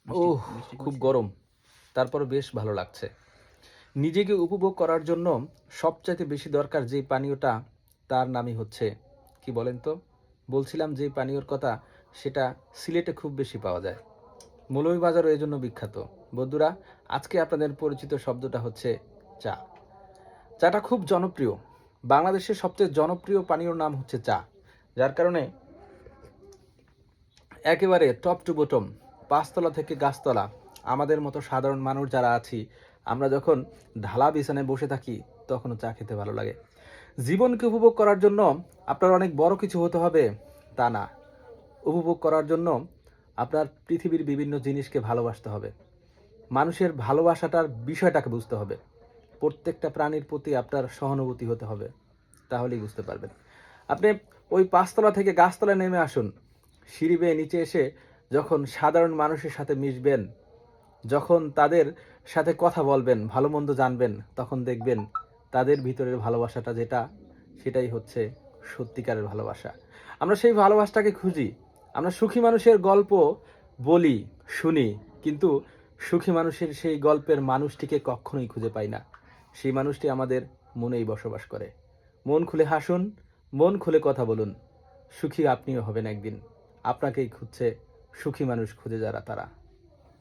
ওহ! বৃষ্টি খুব পড়ছে? গরম। তারপরও বেশ ভালো লাগছে। নিজেকে উপভোগ করার জন্য সবচাইতে বেশি দরকার যে পানীয়টা, তার নামই হচ্ছে কি বলেন তো? বলছিলাম যে পানীয়র কথা, সেটা সিলেটে খুব বেশি পাওয়া যায়। মৌলভীবাজারও এজন্য বিখ্যাত। বন্ধুরা, আজকে আপনাদের পরিচিত শব্দটা হচ্ছে চা। চাটা খুব জনপ্রিয়। বাংলাদেশের সবচেয়ে জনপ্রিয় পানীয়র নাম হচ্ছে চা। যার কারণে একেবারে টপ টু বটম, ৫ তলা থেকে গাছতলা, আমাদের মতো সাধারণ মানুষ যারা আছি, আমরা যখন ঢালা বিছানায় বসে থাকি, তখনও চা খেতে ভালো লাগে। জীবনকে উপভোগ করার জন্য আপনার অনেক বড় কিছু হতে হবে, তা না। উপভোগ করার জন্য আপনার পৃথিবীর বিভিন্ন জিনিসকে ভালোবাসতে হবে। মানুষের ভালোবাসাটার বিষয়টাকে বুঝতে হবে। প্রত্যেকটা প্রাণীর প্রতি আপনার সহানুভূতি হতে হবে। তাহলেই বুঝতে পারবেন। আপনি ওই ৫ তলা থেকে গাছতলায় নেমে আসুন। সিঁড়ি বেয়ে নিচে এসে যখন সাধারণ মানুষের সাথে মিশবেন, যখন তাদের সাথে কথা বলবেন, ভালো-মন্দ জানবেন, তখন দেখবেন তাদের ভিতরের ভালোবাসাটা যেটা, সেটাই হচ্ছে সত্যিকারের ভালোবাসা। আমরা সেই ভালোবাসাটাকে খুঁজি। আমরা সুখী মানুষের গল্প বলি, শুনি, কিন্তু সুখী মানুষের সেই গল্পের মানুষটিকে কখনোই খুঁজে পাই না। সেই মানুষটি আমাদের মনেই বসবাস করে। মন খুলে হাসুন, মন খুলে কথা বলুন। সুখী আপনিও হবেন একদিন। আপনাকেই খুঁজছে সুখী মানুষ খুঁজে যারা তারা।